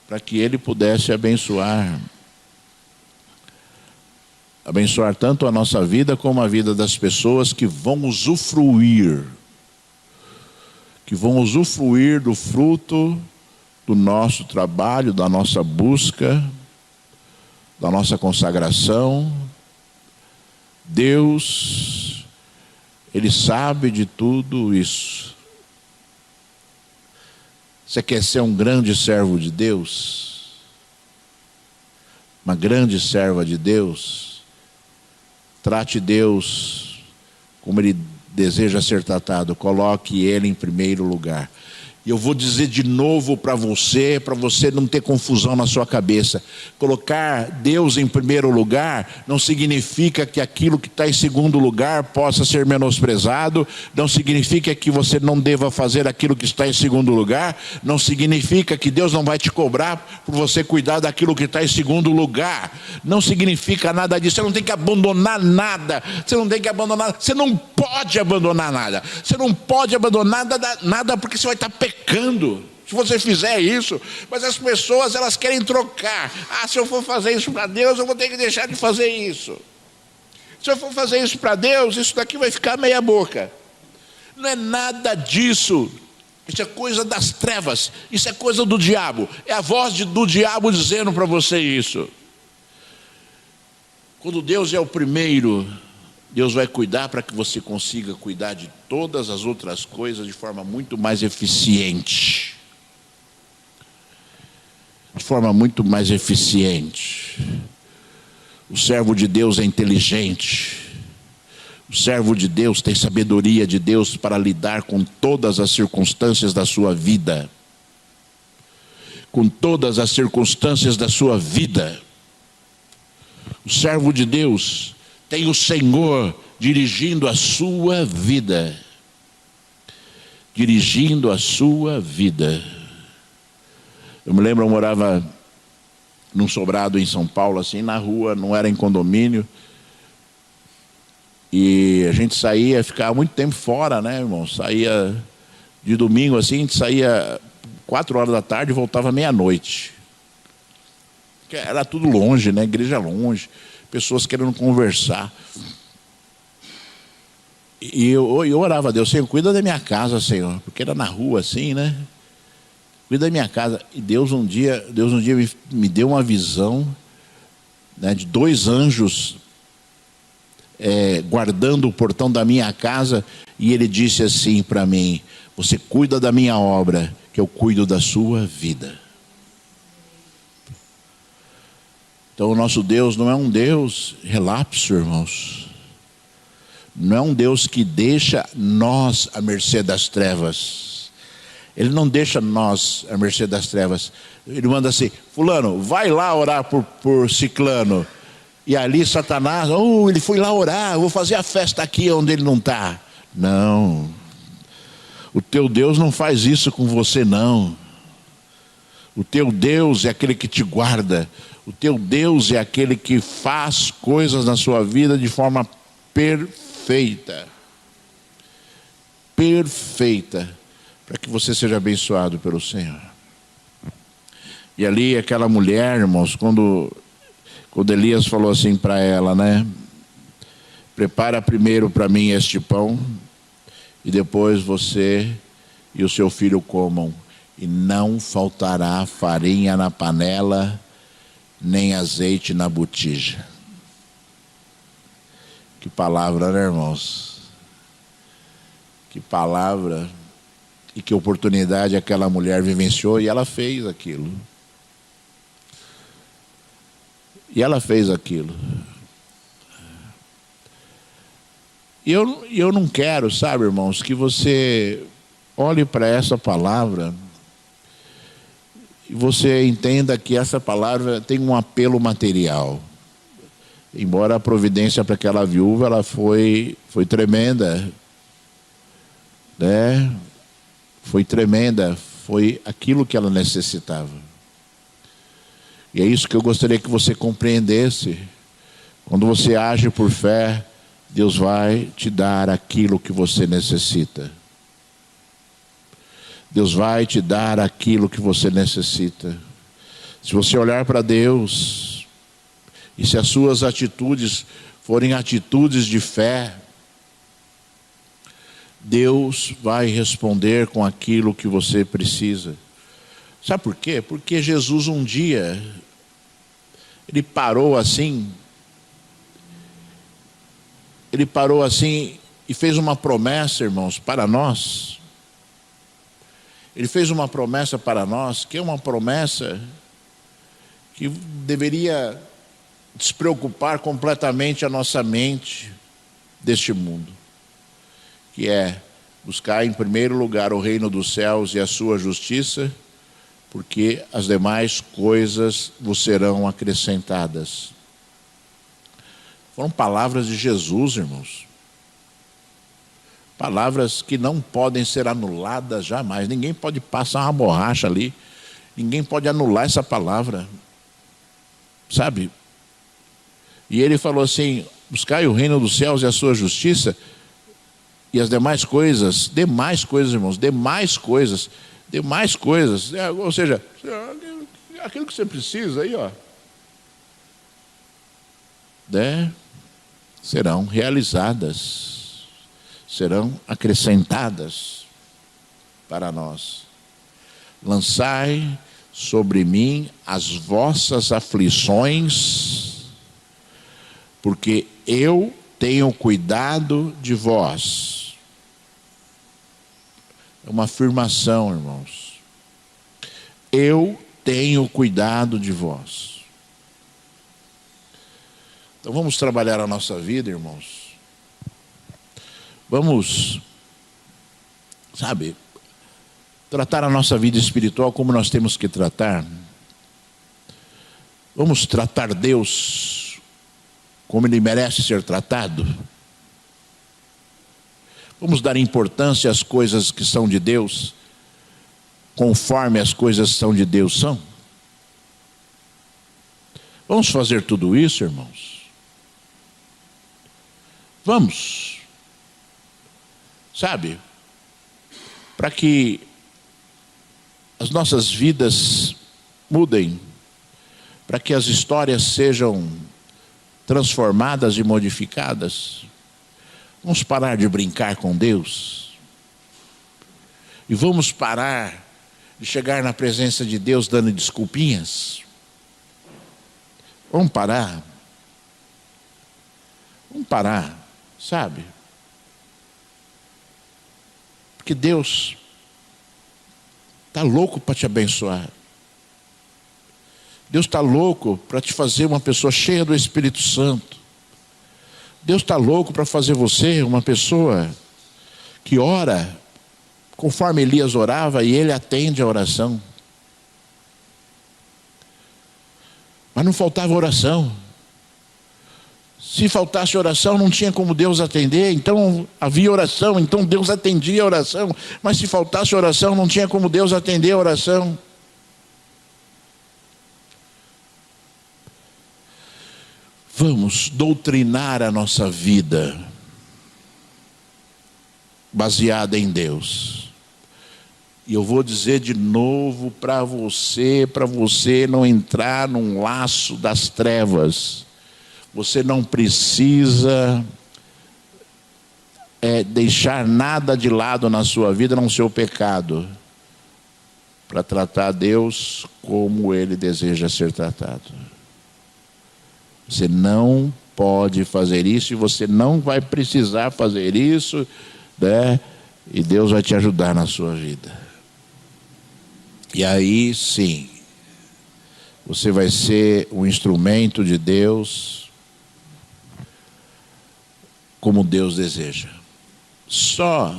para que Ele pudesse abençoar tanto a nossa vida como a vida das pessoas que vão usufruir do fruto do nosso trabalho, da nossa busca, da nossa consagração. Deus, Ele sabe de tudo isso. Você quer ser um grande servo de Deus? Uma grande serva de Deus? Trate Deus como Ele deseja ser tratado. Coloque Ele em primeiro lugar. E eu vou dizer de novo para você não ter confusão na sua cabeça. Colocar Deus em primeiro lugar não significa que aquilo que está em segundo lugar possa ser menosprezado. Não significa que você não deva fazer aquilo que está em segundo lugar. Não significa que Deus não vai te cobrar por você cuidar daquilo que está em segundo lugar. Não significa nada disso. Você não tem que abandonar nada. Você não tem que abandonar. Você não pode abandonar nada. Você não pode abandonar nada porque você vai estar pecando. Se você fizer isso. Mas as pessoas, elas querem trocar. Se eu for fazer isso para Deus, eu vou ter que deixar de fazer isso. Se eu for fazer isso para Deus, isso daqui vai ficar meia boca. Não é nada disso. Isso é coisa das trevas. Isso é coisa do diabo. É a voz do diabo dizendo para você isso. Quando Deus é o primeiro, Deus vai cuidar para que você consiga cuidar de todas as outras coisas de forma muito mais eficiente. De forma muito mais eficiente. O servo de Deus é inteligente. O servo de Deus tem sabedoria de Deus para lidar com todas as circunstâncias da sua vida. Com todas as circunstâncias da sua vida. O servo de Deus tem o Senhor dirigindo a sua vida. Dirigindo a sua vida. Eu me lembro, eu morava num sobrado em São Paulo, assim, na rua, não era em condomínio. E a gente saía, ficava muito tempo fora, né, irmão? Saía de domingo, assim, a gente saía 4 horas da tarde e voltava meia-noite. Era tudo longe, né? Igreja longe. Pessoas querendo conversar. E eu orava a Deus, Senhor, cuida da minha casa, Senhor. Porque era na rua assim, né? Cuida da minha casa. E Deus um dia me deu uma visão, né, de 2 anjos guardando o portão da minha casa. E ele disse assim para mim: você cuida da minha obra, que eu cuido da sua vida. Então o nosso Deus não é um Deus relapso, irmãos. Não é um Deus que deixa nós à mercê das trevas. Ele não deixa nós à mercê das trevas. Ele manda assim: fulano, vai lá orar por ciclano. E ali Satanás, ele foi lá orar, eu vou fazer a festa aqui onde ele não está. Não. O teu Deus não faz isso com você, não. O teu Deus é aquele que te guarda. O teu Deus é aquele que faz coisas na sua vida de forma perfeita. Perfeita. Para que você seja abençoado pelo Senhor. E ali aquela mulher, irmãos, quando Elias falou assim para ela, né? Prepara primeiro para mim este pão, e depois você e o seu filho comam. E não faltará farinha na panela, nem azeite na botija. Que palavra, né, irmãos? Que palavra. E que oportunidade aquela mulher vivenciou, e ela fez aquilo. E ela fez aquilo. E eu não quero, sabe, irmãos, que você olhe para essa palavra e você entenda que essa palavra tem um apelo material. Embora a providência para aquela viúva, ela foi tremenda, né? Foi tremenda, foi aquilo que ela necessitava. E é isso que eu gostaria que você compreendesse. Quando você age por fé, Deus vai te dar aquilo que você necessita. Deus vai te dar aquilo que você necessita. Se você olhar para Deus, e se as suas atitudes forem atitudes de fé, Deus vai responder com aquilo que você precisa. Sabe por quê? Porque Jesus um dia, Ele parou assim e fez uma promessa, irmãos, para nós. Ele fez uma promessa para nós, que é uma promessa que deveria despreocupar completamente a nossa mente deste mundo, que é buscar em primeiro lugar o reino dos céus e a sua justiça, porque as demais coisas vos serão acrescentadas. Foram palavras de Jesus, irmãos. Palavras que não podem ser anuladas jamais. Ninguém pode passar uma borracha ali. Ninguém pode anular essa palavra. Sabe? E ele falou assim: buscai o reino dos céus e a sua justiça, e as demais coisas, irmãos, demais coisas, ou seja, aquilo que você precisa aí, ó, serão realizadas, serão acrescentadas para nós. Lançai sobre mim as vossas aflições, porque eu tenho cuidado de vós. É uma afirmação, irmãos. Eu tenho cuidado de vós. Então vamos trabalhar a nossa vida, irmãos. Vamos, sabe, tratar a nossa vida espiritual como nós temos que tratar. Vamos tratar Deus como Ele merece ser tratado. Vamos dar importância às coisas que são de Deus, conforme as coisas que são de Deus são. Vamos fazer tudo isso, irmãos? Vamos. Sabe, para que as nossas vidas mudem, para que as histórias sejam transformadas e modificadas, vamos parar de brincar com Deus e vamos parar de chegar na presença de Deus dando desculpinhas. Vamos parar, sabe? Porque Deus está louco para te abençoar. Deus está louco para te fazer uma pessoa cheia do Espírito Santo. Deus está louco para fazer você uma pessoa que ora conforme Elias orava, e ele atende a oração. Mas não faltava oração. Se faltasse oração, não tinha como Deus atender. Então havia oração, então Deus atendia a oração. Mas se faltasse oração, não tinha como Deus atender a oração. Vamos doutrinar a nossa vida baseada em Deus. E eu vou dizer de novo para você não entrar num laço das trevas. Você não precisa deixar nada de lado na sua vida, a não ser o pecado, para tratar Deus como Ele deseja ser tratado. Você não pode fazer isso, e você não vai precisar fazer isso, né? E Deus vai te ajudar na sua vida. E aí sim, você vai ser um instrumento de Deus, como Deus deseja. Só,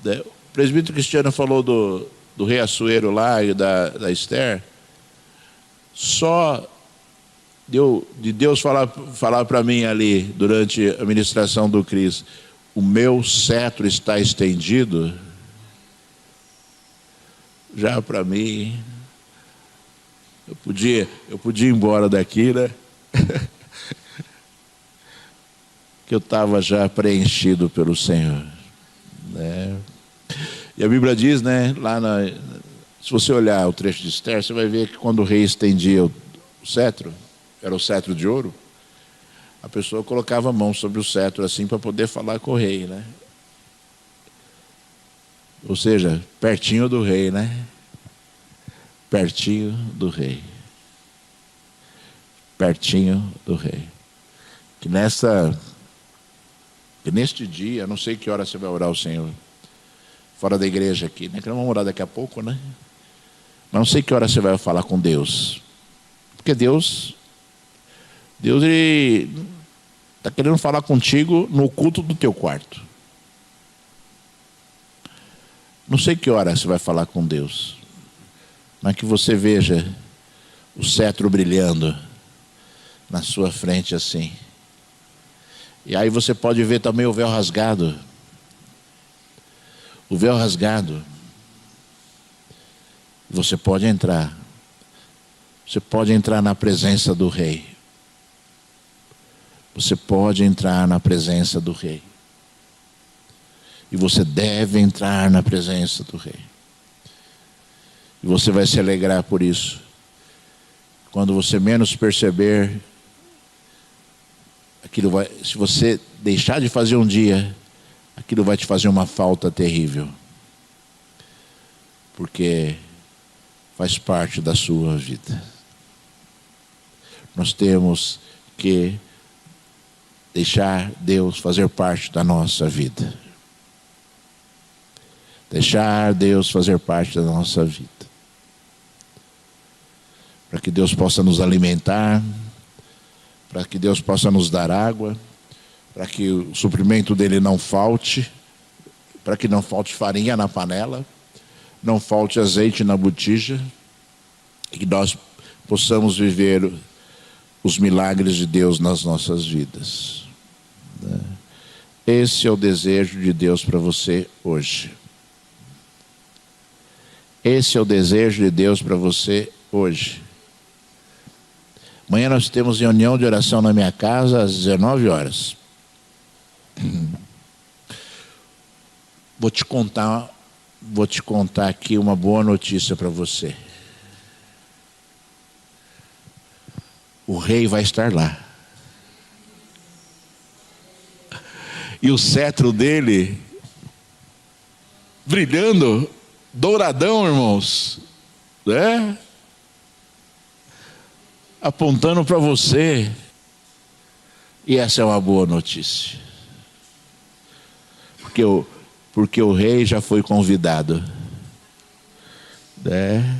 né? O presbítero Cristiano falou do rei Assuero lá e da Esther. Só de Deus falar para mim ali, durante a ministração do Cris, o meu cetro está estendido, já para mim, eu podia ir embora daqui, né? Que eu estava já preenchido pelo Senhor, né? E a Bíblia diz, né, se você olhar o trecho de Esther, você vai ver que quando o rei estendia o cetro, era o cetro de ouro, a pessoa colocava a mão sobre o cetro assim para poder falar com o rei, né? Ou seja, pertinho do rei, né? Pertinho do rei. Pertinho do rei. Que nessa E neste dia, não sei que hora você vai orar ao Senhor, fora da igreja aqui, né? Que nós vamos orar daqui a pouco, né? Mas não sei que hora você vai falar com Deus. Porque Deus Ele está querendo falar contigo no culto do teu quarto. Não sei que hora você vai falar com Deus, mas que você veja o cetro brilhando na sua frente assim. E aí você pode ver também o véu rasgado. O véu rasgado. Você pode entrar. Você pode entrar na presença do Rei. Você pode entrar na presença do Rei. E você deve entrar na presença do Rei. E você vai se alegrar por isso. Quando você menos perceber, aquilo vai, se você deixar de fazer um dia, aquilo vai te fazer uma falta terrível. Porque faz parte da sua vida. Nós temos que deixar Deus fazer parte da nossa vida. Deixar Deus fazer parte da nossa vida. Para que Deus possa nos alimentar, para que Deus possa nos dar água, para que o suprimento dele não falte, para que não falte farinha na panela, não falte azeite na botija, e que nós possamos viver os milagres de Deus nas nossas vidas. Esse é o desejo de Deus para você hoje. Esse é o desejo de Deus para você hoje. Amanhã nós temos reunião de oração na minha casa às 19 horas. Vou te contar aqui uma boa notícia para você. O Rei vai estar lá. E o cetro dele brilhando, douradão, irmãos, né? Apontando para você. E essa é uma boa notícia. Porque o Rei já foi convidado, né?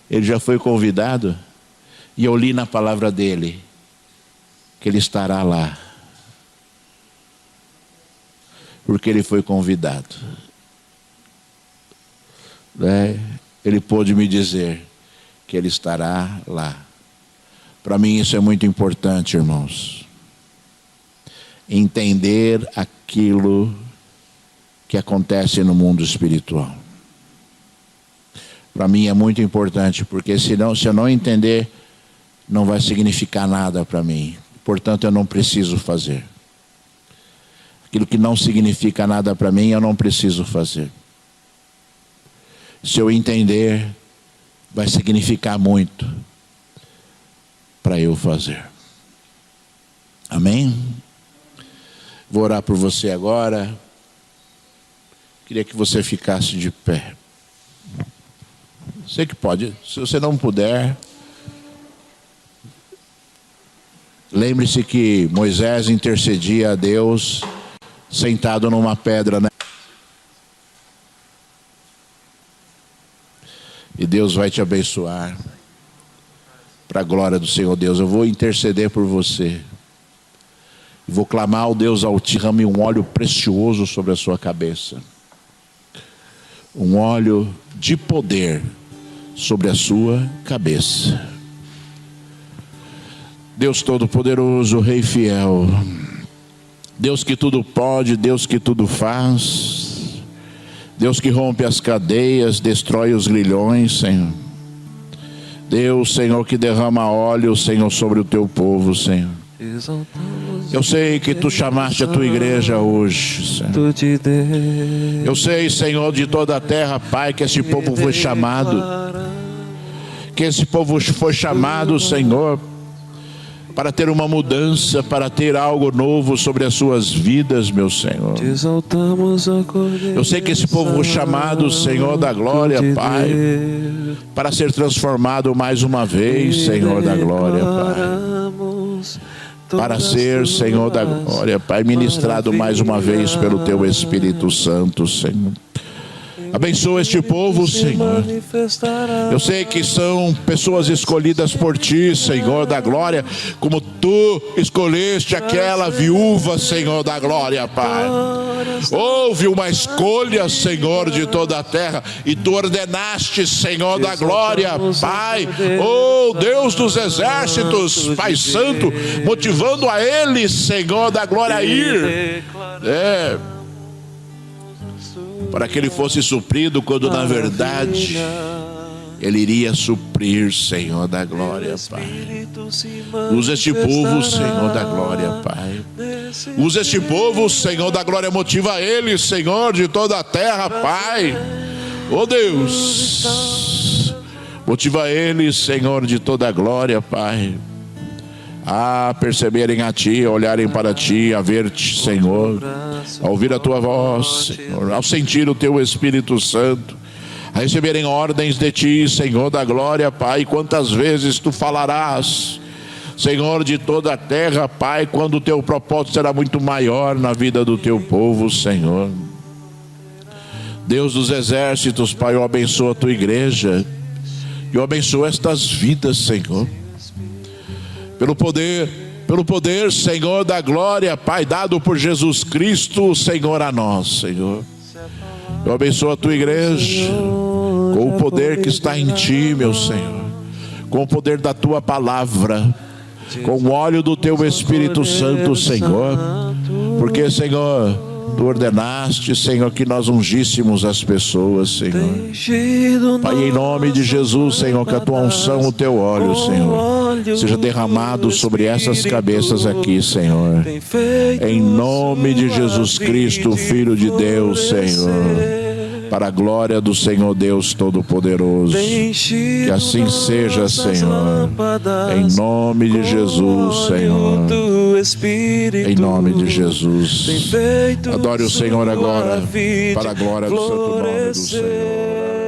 Ele já foi convidado. E eu li na palavra dele que ele estará lá. Porque ele foi convidado, né? Ele pôde me dizer que ele estará lá. Para mim isso é muito importante, irmãos. Entender aquilo que acontece no mundo espiritual. Para mim é muito importante, porque se eu não entender, não vai significar nada para mim. Portanto, eu não preciso fazer. Aquilo que não significa nada para mim, eu não preciso fazer. Se eu entender, vai significar muito para eu fazer. Amém? Vou orar por você agora. Queria que você ficasse de pé. Você que pode. Se você não puder, lembre-se que Moisés intercedia a Deus sentado numa pedra, né? E Deus vai te abençoar para a glória do Senhor Deus. Eu vou interceder por você. Vou clamar ao Deus Altíssimo, derrame um óleo precioso sobre a sua cabeça. Um óleo de poder sobre a sua cabeça. Deus Todo-Poderoso, Rei fiel, Deus que tudo pode, Deus que tudo faz, Deus que rompe as cadeias, destrói os grilhões, Senhor. Deus, Senhor, que derrama óleo, Senhor, sobre o teu povo, Senhor. Eu sei que tu chamaste a tua igreja hoje, Senhor. Eu sei, Senhor, de toda a terra, Pai, que esse povo foi chamado. Que esse povo foi chamado, Senhor, para ter uma mudança, para ter algo novo sobre as suas vidas, meu Senhor. Eu sei que esse povo foi chamado, Senhor da glória, Pai, para ser transformado mais uma vez, Senhor da glória, Pai. para ser, Senhor da glória, Pai, ministrado mais uma vez pelo Teu Espírito Santo, Senhor. Abençoa este povo, Senhor. Eu sei que são pessoas escolhidas por Ti, Senhor da glória, como Tu escolheste aquela viúva, Senhor da glória, Pai. Houve uma escolha, Senhor, de toda a terra, e Tu ordenaste, Senhor da glória, Pai. Oh, Deus dos exércitos, Pai Santo, motivando a Ele, Senhor da glória, a ir. Para que ele fosse suprido, quando na verdade ele iria suprir, Senhor da glória, Pai. Usa este povo, Senhor da glória, Pai. Usa este povo, Senhor da glória, motiva ele, Senhor de toda a terra, Pai. Oh Deus, motiva ele, Senhor de toda a glória, Pai, a perceberem a Ti, a olharem para Ti, a ver-te, Senhor, a ouvir a Tua voz, Senhor, ao sentir o Teu Espírito Santo, a receberem ordens de Ti, Senhor da glória, Pai. Quantas vezes Tu falarás, Senhor de toda a terra, Pai, quando o Teu propósito será muito maior na vida do Teu povo, Senhor. Deus dos exércitos, Pai, eu abençoo a Tua igreja, eu abençoo estas vidas, Senhor. Pelo poder, Senhor da glória, Pai, dado por Jesus Cristo, Senhor, a nós, Senhor. Eu abençoo a Tua igreja, com o poder que está em Ti, meu Senhor, com o poder da Tua palavra, com o óleo do Teu Espírito Santo, Senhor, porque, Senhor, Tu ordenaste, Senhor, que nós ungíssemos as pessoas, Senhor. Pai, em nome de Jesus, Senhor, que a Tua unção, o Teu óleo, Senhor, seja derramado sobre essas cabeças aqui, Senhor. Em nome de Jesus Cristo, Filho de Deus, Senhor. Para a glória do Senhor Deus Todo-Poderoso. Que assim seja, Senhor. Em nome de Jesus, Senhor. Em nome de Jesus. Adore o Senhor agora, para a glória do santo nome do Senhor.